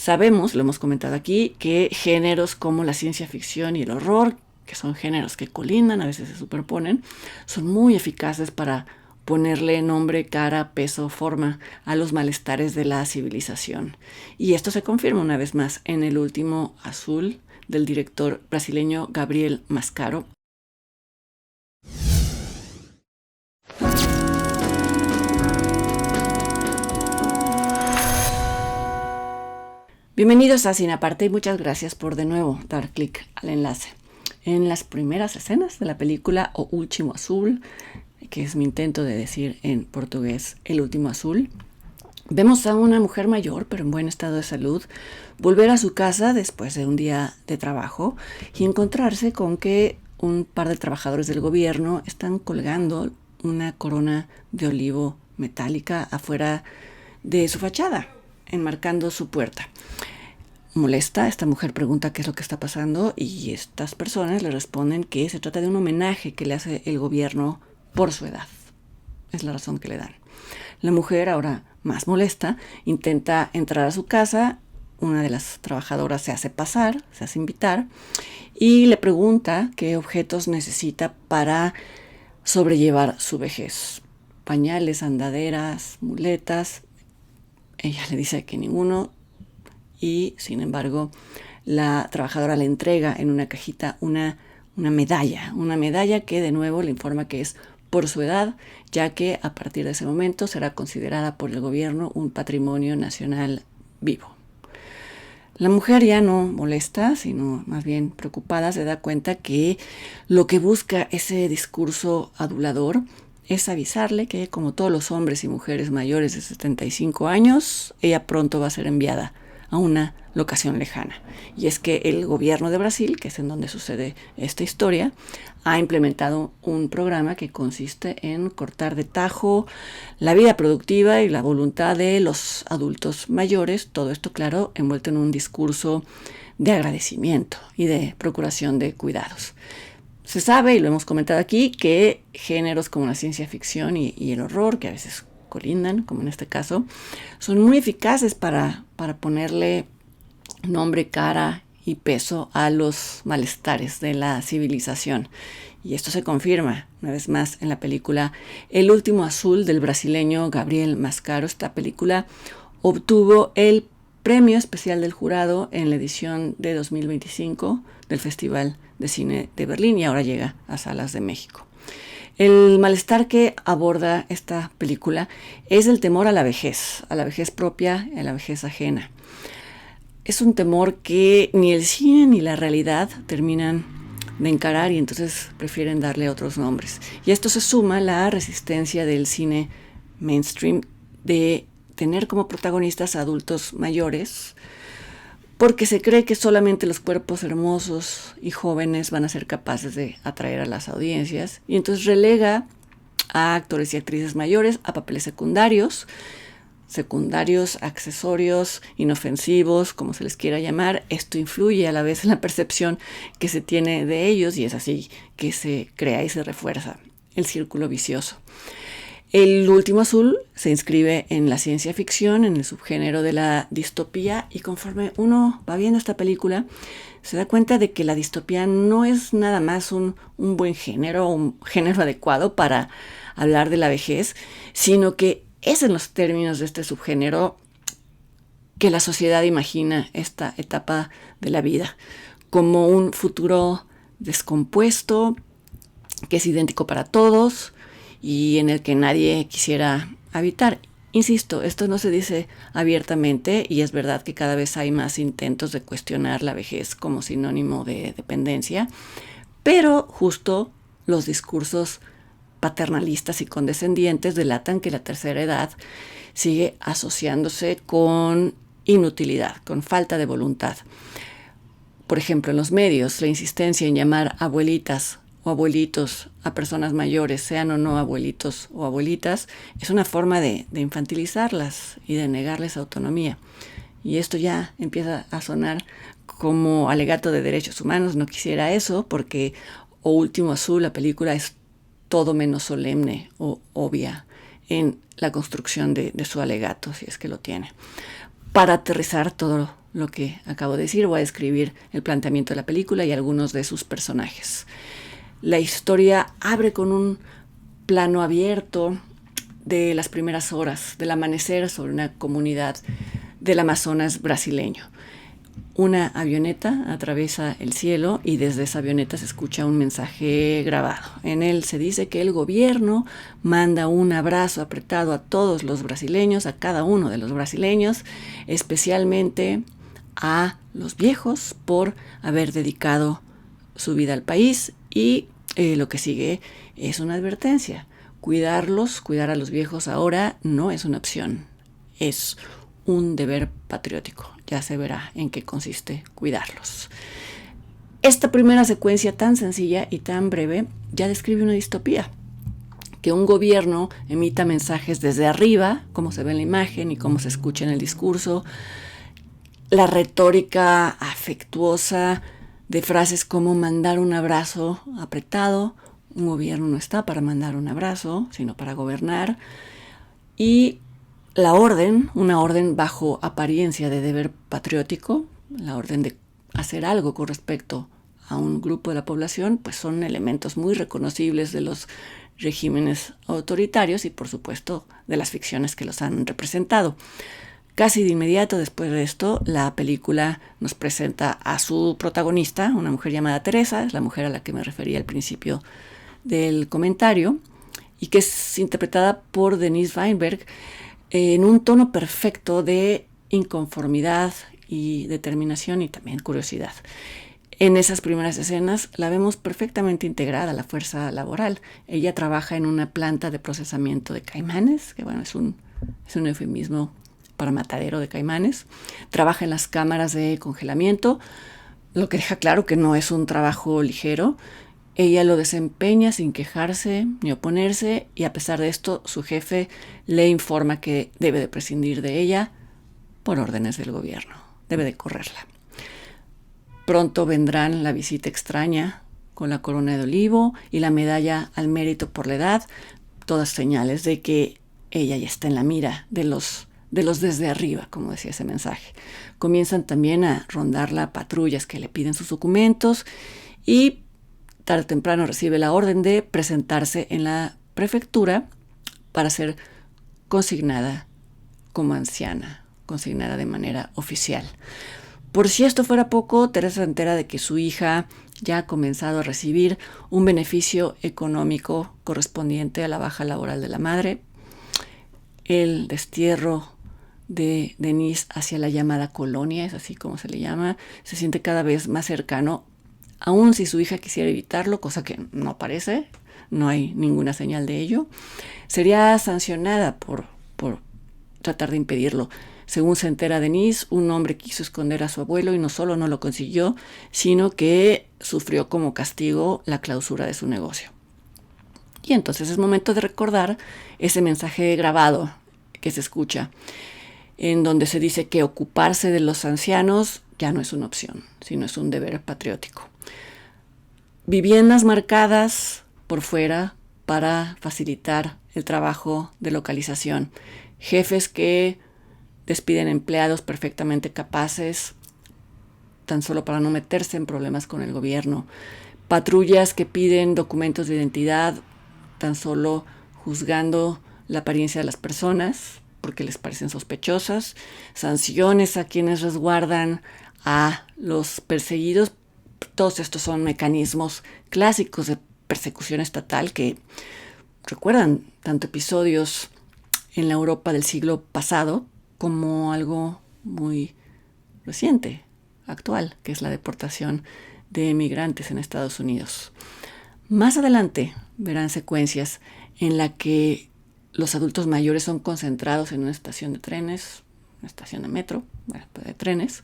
Sabemos, lo hemos comentado aquí, que géneros como la ciencia ficción y el horror, que son géneros que colindan, a veces se superponen, son muy eficaces para ponerle nombre, cara, peso, forma a los malestares de la civilización. Y esto se confirma una vez más en El último azul del director brasileño Gabriel Mascaro. Bienvenidos a Cine Aparte y muchas gracias por de nuevo dar clic al enlace. En las primeras escenas de la película O Último Azul, que es mi intento de decir en portugués El Último Azul, vemos a una mujer mayor, pero en buen estado de salud, volver a su casa después de un día de trabajo y encontrarse con que un par de trabajadores del gobierno están colgando una corona de olivo metálica afuera de su fachada, enmarcando su puerta. Molesta, esta mujer pregunta qué es lo que está pasando y estas personas le responden que se trata de un homenaje que le hace el gobierno por su edad. Es la razón que le dan. La mujer, ahora más molesta, intenta entrar a su casa. Una de las trabajadoras se hace pasar, se hace invitar y le pregunta qué objetos necesita para sobrellevar su vejez. Pañales, andaderas, muletas. Ella le dice que ninguno y, sin embargo, la trabajadora le entrega en una cajita una medalla que de nuevo le informa que es por su edad, ya que a partir de ese momento será considerada por el gobierno un patrimonio nacional vivo. La mujer ya no molesta, sino más bien preocupada, se da cuenta que lo que busca ese discurso adulador es avisarle que, como todos los hombres y mujeres mayores de 75 años, ella pronto va a ser enviada a una locación lejana. Y es que el gobierno de Brasil, que es en donde sucede esta historia, ha implementado un programa que consiste en cortar de tajo la vida productiva y la voluntad de los adultos mayores, todo esto, claro, envuelto en un discurso de agradecimiento y de procuración de cuidados. Se sabe, y lo hemos comentado aquí, que géneros como la ciencia ficción y el horror, que a veces colindan, como en este caso, son muy eficaces para ponerle nombre, cara y peso a los malestares de la civilización. Y esto se confirma una vez más en la película El Último Azul del brasileño Gabriel Mascaro. Esta película obtuvo el premio especial del jurado en la edición de 2025 del Festival de Cine de Berlín y ahora llega a salas de México. El malestar que aborda esta película es el temor a la vejez propia y a la vejez ajena. Es un temor que ni el cine ni la realidad terminan de encarar y entonces prefieren darle otros nombres. Y esto se suma a la resistencia del cine mainstream de tener como protagonistas a adultos mayores, porque se cree que solamente los cuerpos hermosos y jóvenes van a ser capaces de atraer a las audiencias y entonces relega a actores y actrices mayores a papeles secundarios, accesorios, inofensivos, como se les quiera llamar. Esto influye a la vez en la percepción que se tiene de ellos y es así que se crea y se refuerza el círculo vicioso. El Último Azul se inscribe en la ciencia ficción, en el subgénero de la distopía, y conforme uno va viendo esta película, se da cuenta de que la distopía no es nada más un buen género, un género adecuado para hablar de la vejez, sino que es en los términos de este subgénero que la sociedad imagina esta etapa de la vida como un futuro descompuesto, que es idéntico para todos, y en el que nadie quisiera habitar. Insisto, esto no se dice abiertamente y es verdad que cada vez hay más intentos de cuestionar la vejez como sinónimo de dependencia, pero justo los discursos paternalistas y condescendientes delatan que la tercera edad sigue asociándose con inutilidad, con falta de voluntad. Por ejemplo, en los medios, la insistencia en llamar abuelitas o abuelitos a personas mayores, sean o no abuelitos o abuelitas, es una forma de infantilizarlas y de negarles autonomía. Y esto ya empieza a sonar como alegato de derechos humanos. No quisiera eso porque O Último Azul, la película, es todo menos solemne o obvia en la construcción de su alegato, si es que lo tiene. Para aterrizar todo lo que acabo de decir, voy a describir el planteamiento de la película y algunos de sus personajes. La historia abre con un plano abierto de las primeras horas del amanecer sobre una comunidad del Amazonas brasileño. Una avioneta atraviesa el cielo y desde esa avioneta se escucha un mensaje grabado. En él se dice que el gobierno manda un abrazo apretado a todos los brasileños, a cada uno de los brasileños, especialmente a los viejos por haber dedicado su vida al país, y lo que sigue es una advertencia. Cuidar a los viejos ahora no es una opción, es un deber patriótico. Ya se verá en qué consiste cuidarlos. Esta primera secuencia tan sencilla y tan breve ya describe una distopía. Que un gobierno emita mensajes desde arriba, como se ve en la imagen y como se escucha en el discurso, la retórica afectuosa de frases como mandar un abrazo apretado. Un gobierno no está para mandar un abrazo, sino para gobernar. Y la orden, una orden bajo apariencia de deber patriótico, la orden de hacer algo con respecto a un grupo de la población, pues son elementos muy reconocibles de los regímenes autoritarios y por supuesto de las ficciones que los han representado. Casi de inmediato después de esto, la película nos presenta a su protagonista, una mujer llamada Teresa, es la mujer a la que me refería al principio del comentario, y que es interpretada por Denise Weinberg en un tono perfecto de inconformidad y determinación y también curiosidad. En esas primeras escenas la vemos perfectamente integrada a la fuerza laboral. Ella trabaja en una planta de procesamiento de caimanes, que bueno, es un eufemismo para matadero de caimanes. Trabaja en las cámaras de congelamiento, lo que deja claro que no es un trabajo ligero. Ella lo desempeña sin quejarse ni oponerse, y a pesar de esto su jefe le informa que debe de prescindir de ella por órdenes del gobierno, debe de correrla. Pronto vendrán la visita extraña con la corona de olivo y la medalla al mérito por la edad, todas señales de que ella ya está en la mira de los desde arriba, como decía ese mensaje. Comienzan también a rondarla patrullas que le piden sus documentos y tarde o temprano recibe la orden de presentarse en la prefectura para ser consignada como anciana, consignada de manera oficial. Por si esto fuera poco, Teresa se entera de que su hija ya ha comenzado a recibir un beneficio económico correspondiente a la baja laboral de la madre. El destierro de Denise hacia la llamada colonia, es así como se le llama, se siente cada vez más cercano, aun si su hija quisiera evitarlo, cosa que no parece, no hay ninguna señal de ello. Sería sancionada por tratar de impedirlo. Según se entera Denise, un hombre quiso esconder a su abuelo y no solo no lo consiguió, sino que sufrió como castigo la clausura de su negocio. Y entonces es momento de recordar ese mensaje grabado que se escucha, en donde se dice que ocuparse de los ancianos ya no es una opción, sino es un deber patriótico. Viviendas marcadas por fuera para facilitar el trabajo de localización. Jefes que despiden empleados perfectamente capaces, tan solo para no meterse en problemas con el gobierno. Patrullas que piden documentos de identidad, tan solo juzgando la apariencia de las personas, porque les parecen sospechosas. Sanciones a quienes resguardan a los perseguidos. Todos estos son mecanismos clásicos de persecución estatal que recuerdan tanto episodios en la Europa del siglo pasado como algo muy reciente, actual, que es la deportación de migrantes en Estados Unidos. Más adelante verán secuencias en la que los adultos mayores son concentrados en una estación de trenes, una estación de metro, bueno, de trenes,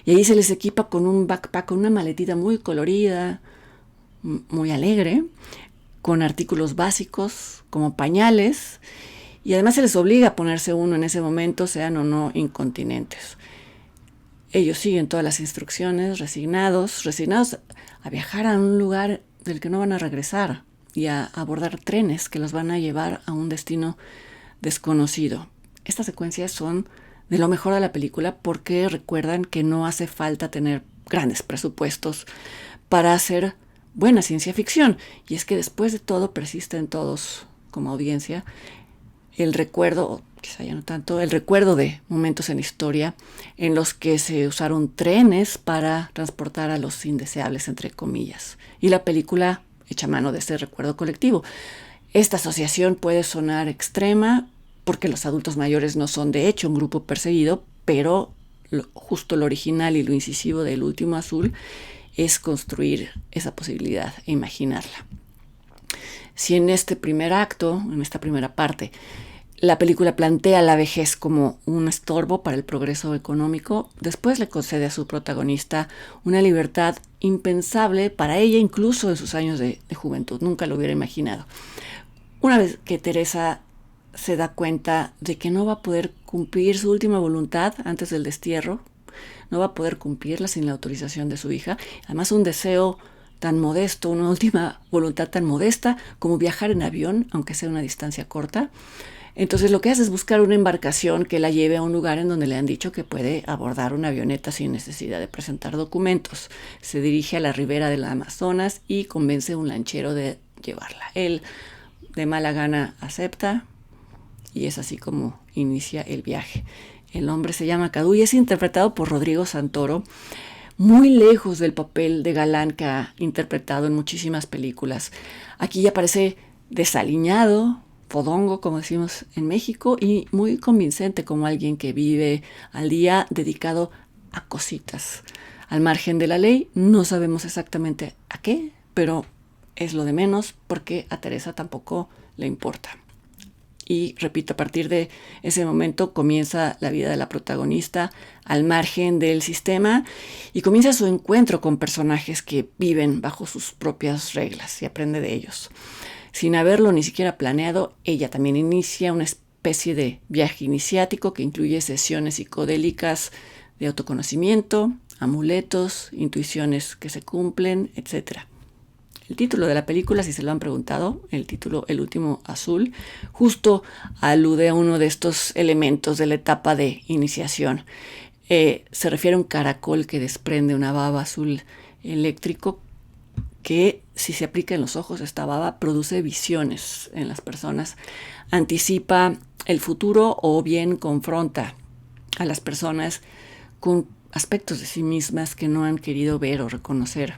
y ahí se les equipa con un backpack, con una maletita muy colorida, muy alegre, con artículos básicos como pañales, y además se les obliga a ponerse uno en ese momento, sean o no incontinentes. Ellos siguen todas las instrucciones, resignados a viajar a un lugar del que no van a regresar y a abordar trenes que los van a llevar a un destino desconocido. Estas secuencias son de lo mejor de la película, porque recuerdan que no hace falta tener grandes presupuestos para hacer buena ciencia ficción. Y es que después de todo persiste en todos como audiencia el recuerdo, o quizá ya no tanto, el recuerdo de momentos en la historia en los que se usaron trenes para transportar a los indeseables, entre comillas. Y la película echa mano de ese recuerdo colectivo. Esta asociación puede sonar extrema porque los adultos mayores no son de hecho un grupo perseguido, pero justo lo original y lo incisivo del Último Azul es construir esa posibilidad e imaginarla. Si en este primer acto, en esta primera parte, la película plantea la vejez como un estorbo para el progreso económico, después le concede a su protagonista una libertad impensable para ella, incluso en sus años de juventud. Nunca lo hubiera imaginado. Una vez que Teresa se da cuenta de que no va a poder cumplir su última voluntad antes del destierro, no va a poder cumplirla sin la autorización de su hija, además un deseo tan modesto, una última voluntad tan modesta como viajar en avión, aunque sea una distancia corta. Entonces lo que hace es buscar una embarcación que la lleve a un lugar en donde le han dicho que puede abordar una avioneta sin necesidad de presentar documentos. Se dirige a la ribera del Amazonas y convence a un lanchero de llevarla. Él de mala gana acepta y es así como inicia el viaje. El hombre se llama Cadu y es interpretado por Rodrigo Santoro, muy lejos del papel de galán que ha interpretado en muchísimas películas. Aquí ya parece desaliñado, fodongo, como decimos en México, y muy convincente como alguien que vive al día dedicado a cositas. Al margen de la ley, no sabemos exactamente a qué, pero es lo de menos porque a Teresa tampoco le importa. Y repito, a partir de ese momento comienza la vida de la protagonista al margen del sistema y comienza su encuentro con personajes que viven bajo sus propias reglas y aprende de ellos. Sin haberlo ni siquiera planeado, ella también inicia una especie de viaje iniciático que incluye sesiones psicodélicas de autoconocimiento, amuletos, intuiciones que se cumplen, etc. El título de la película, si se lo han preguntado, el título El Último Azul, justo alude a uno de estos elementos de la etapa de iniciación. Se refiere a un caracol que desprende una baba azul eléctrico que, si se aplica en los ojos, esta baba produce visiones en las personas, anticipa el futuro o bien confronta a las personas con aspectos de sí mismas que no han querido ver o reconocer.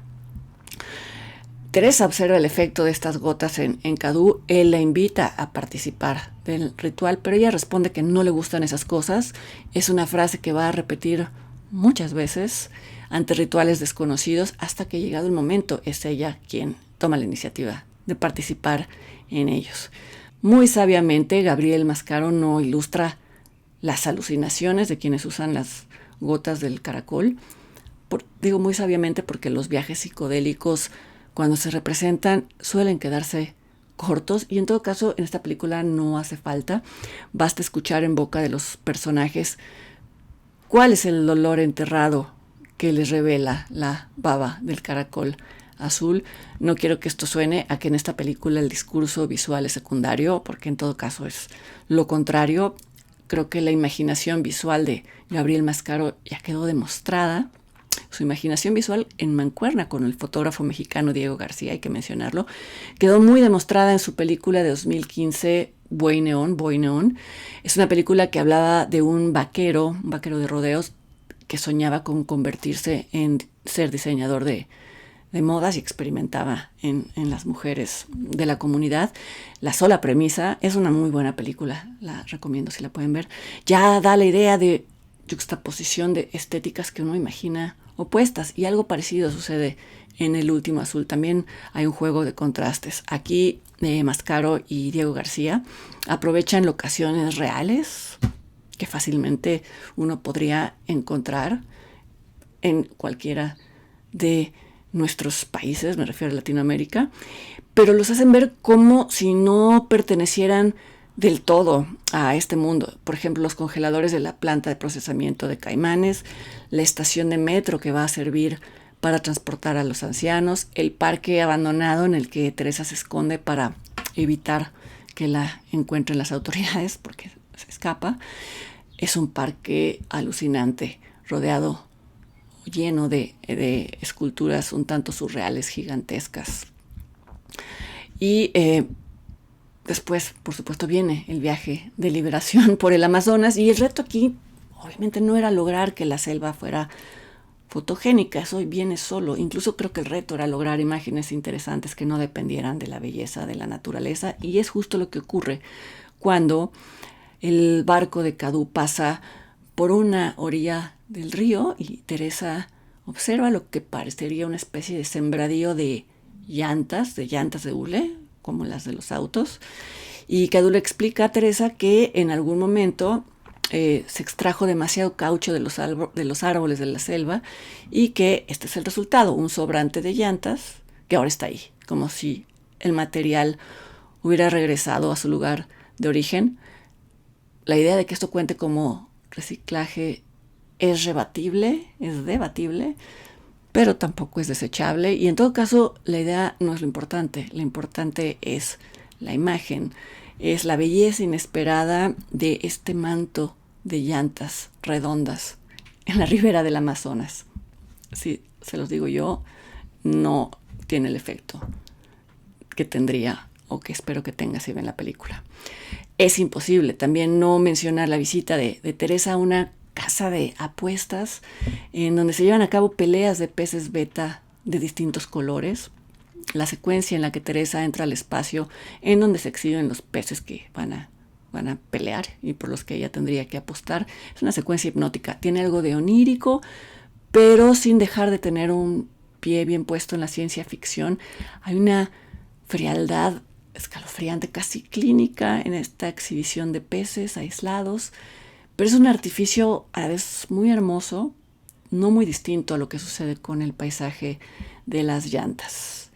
Teresa observa el efecto de estas gotas en Cadu. Él la invita a participar del ritual, pero ella responde que no le gustan esas cosas. Es una frase que va a repetir muchas veces ante rituales desconocidos hasta que, llegado el momento, es ella quien toma la iniciativa de participar en ellos. Muy sabiamente, Gabriel Mascaro no ilustra las alucinaciones de quienes usan las gotas del caracol. Digo muy sabiamente porque los viajes psicodélicos, cuando se representan, suelen quedarse cortos y en todo caso en esta película no hace falta. Basta escuchar en boca de los personajes cuál es el dolor enterrado que les revela la baba del caracol azul. No quiero que esto suene a que en esta película el discurso visual es secundario, porque en todo caso es lo contrario. Creo que la imaginación visual de Gabriel Mascaro ya quedó demostrada. Su imaginación visual en mancuerna con el fotógrafo mexicano Diego García, hay que mencionarlo, quedó muy demostrada en su película de 2015, Boy Neón. Es una película que hablaba de un vaquero de rodeos que soñaba con convertirse en ser diseñador de modas y experimentaba en las mujeres de la comunidad. La sola premisa es una muy buena película, la recomiendo si la pueden ver. Ya da la idea de juxtaposición de estéticas que uno imagina opuestas, y algo parecido sucede en El Último Azul. También hay un juego de contrastes. Aquí Mascaro y Diego García aprovechan locaciones reales que fácilmente uno podría encontrar en cualquiera de nuestros países, me refiero a Latinoamérica, pero los hacen ver como si no pertenecieran del todo a este mundo. Por ejemplo, los congeladores de la planta de procesamiento de Caimanes, la estación de metro que va a servir para transportar a los ancianos, el parque abandonado en el que Teresa se esconde para evitar que la encuentren las autoridades porque se escapa, es un parque alucinante, rodeado, lleno de esculturas un tanto surreales, gigantescas. Y después, por supuesto, viene el viaje de liberación por el Amazonas, y el reto aquí obviamente no era lograr que la selva fuera fotogénica, eso viene solo. Incluso creo que el reto era lograr imágenes interesantes que no dependieran de la belleza de la naturaleza, y es justo lo que ocurre cuando el barco de Cadu pasa por una orilla del río y Teresa observa lo que parecería una especie de sembradío de llantas de hule, como las de los autos, y Cadu le explica a Teresa que en algún momento se extrajo demasiado caucho de los árboles de la selva, y que este es el resultado, un sobrante de llantas que ahora está ahí, como si el material hubiera regresado a su lugar de origen. La idea de que esto cuente como reciclaje es debatible, pero tampoco es desechable, y en todo caso la idea no es lo importante es la imagen, es la belleza inesperada de este manto de llantas redondas en la ribera del Amazonas. Si se los digo yo, no tiene el efecto que tendría o que espero que tenga si ven la película. Es imposible también no mencionar la visita de Teresa a una casa de apuestas en donde se llevan a cabo peleas de peces beta de distintos colores. La secuencia en la que Teresa entra al espacio en donde se exhiben los peces que van a pelear y por los que ella tendría que apostar es una secuencia hipnótica. Tiene algo de onírico, pero sin dejar de tener un pie bien puesto en la ciencia ficción. Hay una frialdad escalofriante, casi clínica, en esta exhibición de peces aislados, pero es un artificio a la vez muy hermoso, no muy distinto a lo que sucede con el paisaje de las llantas.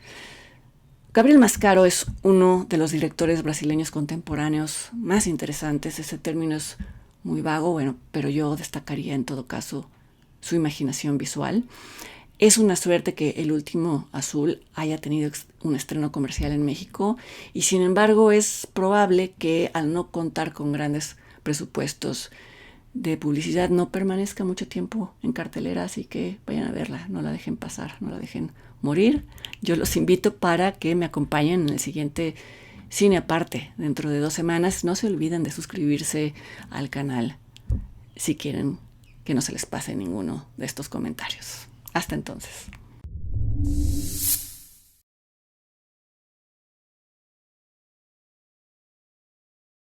Gabriel Mascaro es uno de los directores brasileños contemporáneos más interesantes. Ese término es muy vago, pero yo destacaría en todo caso su imaginación visual. Es una suerte que El Último Azul haya tenido un estreno comercial en México, y sin embargo es probable que al no contar con grandes presupuestos de publicidad no permanezca mucho tiempo en cartelera, así que vayan a verla, no la dejen pasar, no la dejen morir. Yo los invito para que me acompañen en el siguiente Cine Aparte dentro de 2 semanas. No se olviden de suscribirse al canal si quieren que no se les pase ninguno de estos comentarios. Hasta entonces.